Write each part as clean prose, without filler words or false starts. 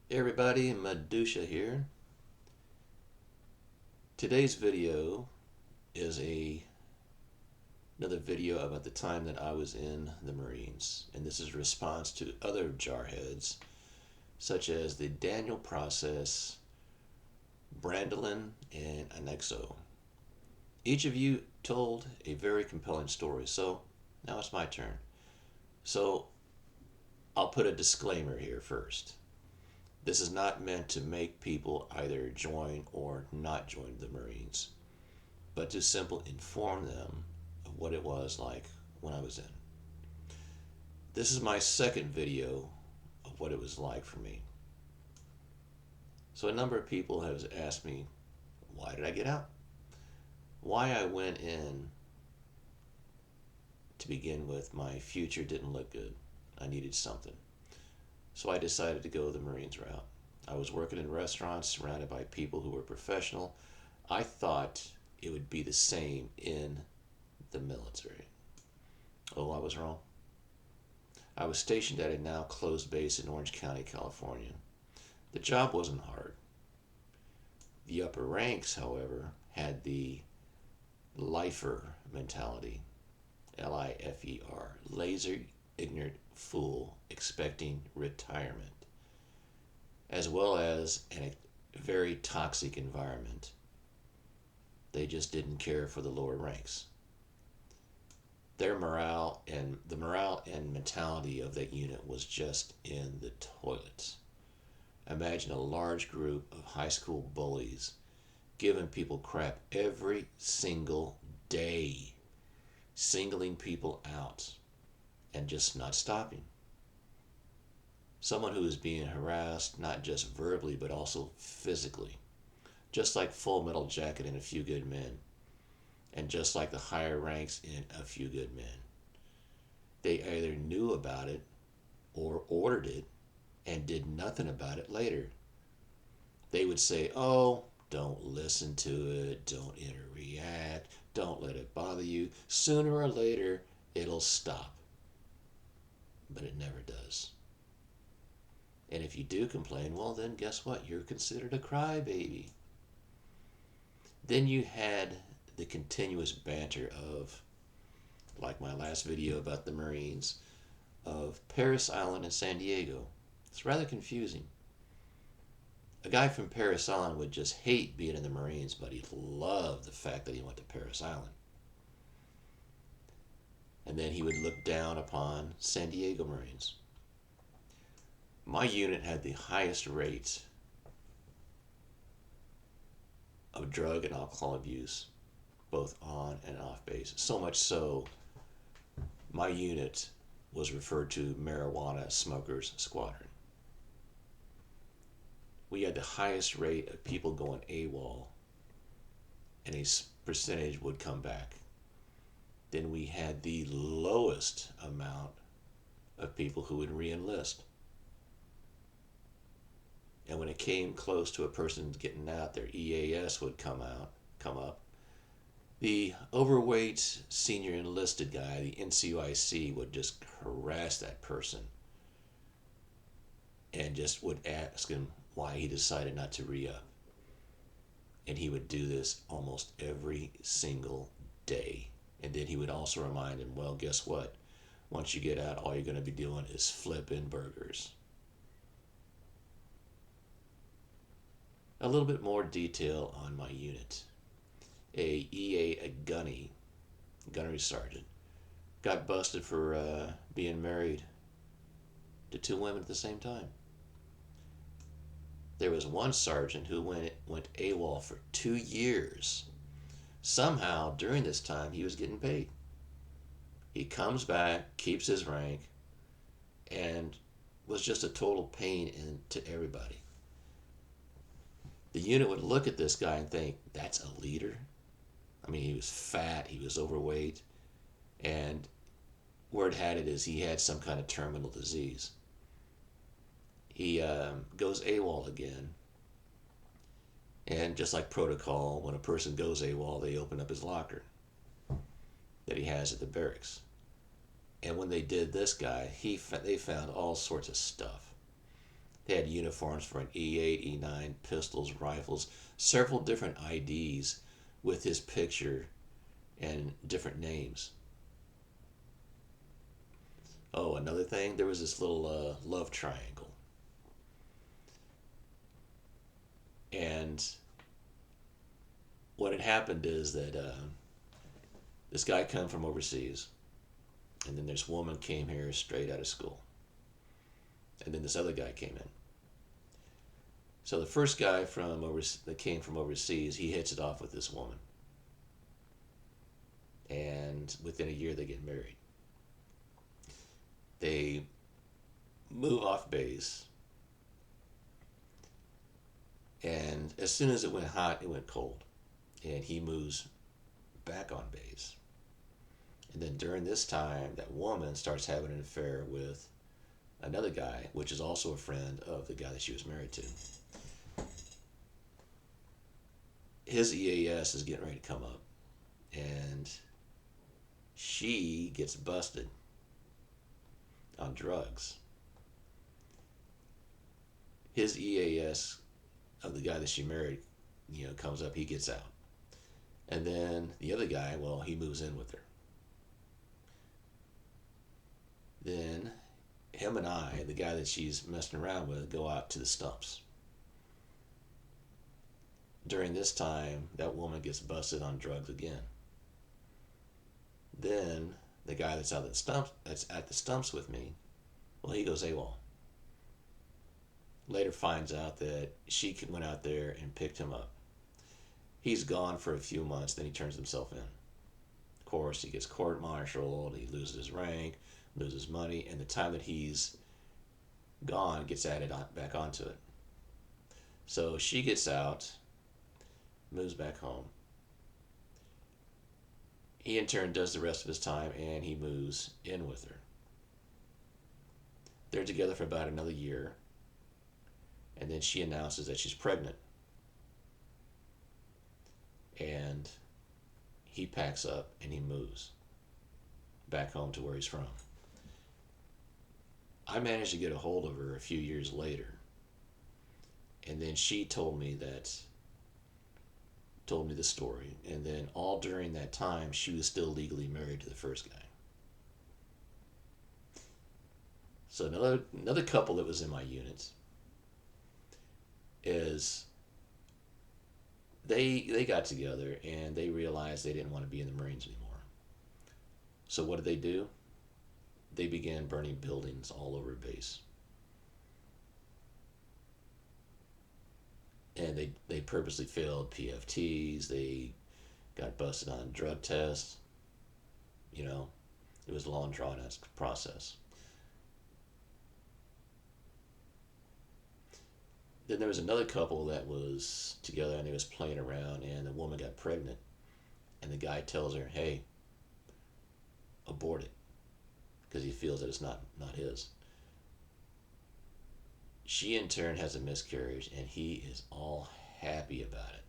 Hey everybody, Medusha here. Today's video is another video about the time that I was in the Marines, and this is a response to other jarheads such as the Daniel Process, Brandolin, and Anexo. Each of you told a very compelling story, so now it's my turn. So I'll put a disclaimer here first. This is not meant to make people either join or not join the Marines, but to simply inform them of what it was like when I was in. This is my second video of what it was like for me. So a number of people have asked me, why did I get out? Why I went in to begin with, my future didn't look good. I needed something. So I decided to go the Marines route. I was working in restaurants surrounded by people who were professional. I thought it would be the same in the military. Oh, I was wrong. I was stationed at a now closed base in Orange County, California. The job wasn't hard. The upper ranks, however, had the lifer mentality. LIFER. Laser ignorant fool expecting retirement. As well as a very toxic environment. They just didn't care for the lower ranks. Their morale and mentality of that unit was just in the toilet. Imagine a large group of high school bullies giving people crap every single day, singling people out and just not stopping. Someone who is being harassed not just verbally but also physically, just like Full Metal Jacket in A Few Good Men, and just like the higher ranks in A Few Good Men. They either knew about it or ordered it and did nothing about it later. They would say, oh, don't listen to it, don't interreact, don't let it bother you. Sooner or later, it'll stop. But it never does. And if you do complain, well, then guess what? You're considered a crybaby. Then you had the continuous banter of, like my last video about the Marines, of Parris Island and San Diego. It's rather confusing. A guy from Parris Island would just hate being in the Marines, but he loved the fact that he went to Parris Island. And then he would look down upon San Diego Marines. My unit had the highest rate of drug and alcohol abuse, both on and off base. So much so, my unit was referred to Marijuana Smokers Squadron. We had the highest rate of people going AWOL, and a percentage would come back. Then we had the lowest amount of people who would re-enlist. And when it came close to a person getting out, their EAS would come up. The overweight senior enlisted guy, the NCOIC, would just harass that person and just would ask him why he decided not to re-up. And he would do this almost every single day. And then he would also remind him, well, guess what? Once you get out, all you're going to be doing is flipping burgers. A little bit more detail on my unit. A gunnery sergeant, got busted for being married to two women at the same time. There was one sergeant who went AWOL for 2 years. Somehow, during this time, he was getting paid. He comes back, keeps his rank, and was just a total pain to everybody. The unit would look at this guy and think, that's a leader? I mean, he was fat, he was overweight, and word had it is he had some kind of terminal disease. He goes AWOL again, and just like protocol, when a person goes AWOL, they open up his locker that he has at the barracks. And when they did this guy, they found all sorts of stuff. They had uniforms for an E8, E9, pistols, rifles, several different IDs with his picture and different names. Oh, another thing, there was this little love triangle. And what had happened is that this guy come from overseas, and then this woman came here straight out of school, and then this other guy came in. So the first guy that came from overseas, he hits it off with this woman, and within a year they get married. They move off base, and as soon as it went hot, it went cold, and he moves back on base. And then during this time, that woman starts having an affair with another guy, which is also a friend of the guy that she was married to. His EAS is getting ready to come up, and she gets busted on drugs. His EAS of the guy that she married, comes up, he gets out. And then the other guy, well, he moves in with her. Then him and I, the guy that she's messing around with, go out to the stumps. During this time, that woman gets busted on drugs again. Then the guy that's at the stumps with me, well, he goes AWOL. Later finds out that she went out there and picked him up. He's gone for a few months, then he turns himself in. Of course, he gets court-martialed, he loses his rank, loses money, and the time that he's gone gets added back onto it. So she gets out, moves back home. He in turn does the rest of his time, and he moves in with her. They're together for about another year, and then she announces that she's pregnant. And he packs up and he moves back home to where he's from. I managed to get a hold of her a few years later, and then she told me the story, and then all during that time she was still legally married to the first guy. So another couple that was in my unit is they got together and they realized they didn't want to be in the Marines anymore. So what did they do? They began burning buildings all over base. And they purposely failed PFTs. They got busted on drug tests. It was a long drawn out process. Then there was another couple that was together and they was playing around, and the woman got pregnant, and the guy tells her, hey, abort it, because he feels that it's not his. She in turn has a miscarriage, and he is all happy about it.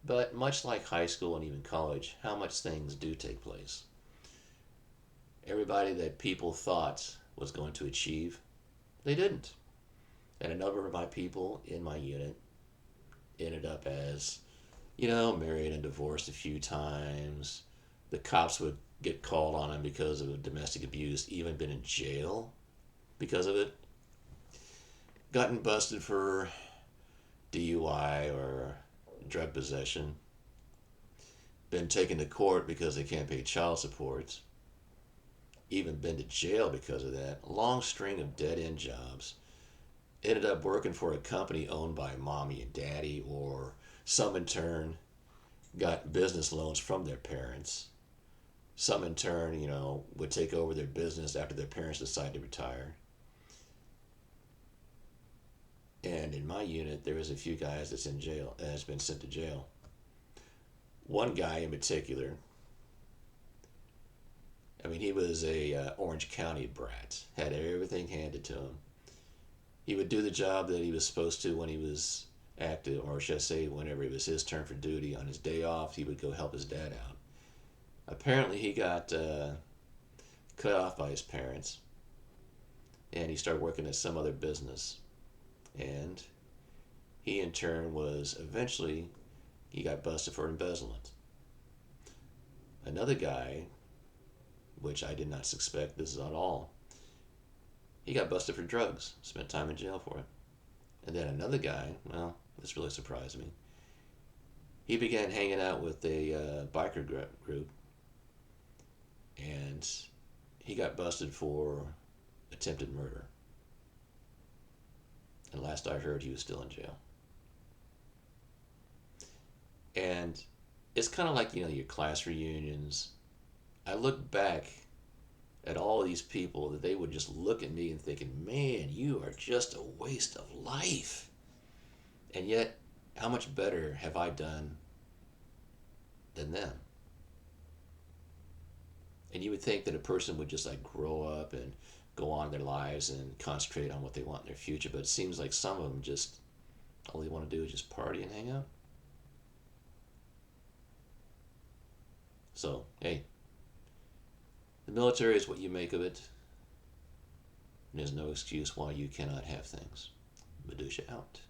But much like high school and even college, how much things do take place. Everybody that people thought was going to achieve, they didn't. And a number of my people in my unit ended up as, married and divorced a few times. The cops would get called on them because of domestic abuse, even been in jail because of it. Gotten busted for DUI or drug possession. Been taken to court because they can't pay child support. Even been to jail because of that. A long string of dead-end jobs. Ended up working for a company owned by mommy and daddy, or some in turn got business loans from their parents. Some in turn, would take over their business after their parents decide to retire. And in my unit, there was a few guys that's in jail, has been sent to jail. One guy in particular, he was a Orange County brat. Had everything handed to him. He would do the job that he was supposed to when he was active, or should I say, whenever it was his turn for duty. On his day off, he would go help his dad out. Apparently, he got cut off by his parents. and he started working at some other business. And he in turn was eventually he got busted for embezzlement. Another guy, which I did not suspect this at all, he got busted for drugs, spent time in jail for it. And then another guy, well, this really surprised me. He began hanging out with a biker group, and he got busted for attempted murder. And last I heard, he was still in jail. And it's kind of like, your class reunions. I look back at all these people that they would just look at me and thinking, man, you are just a waste of life. And yet, how much better have I done than them? And you would think that a person would just like grow up and go on their lives and concentrate on what they want in their future, but it seems like some of them just all they want to do is just party and hang out. So, hey, the military is what you make of it. And there's no excuse why you cannot have things. Medusa out.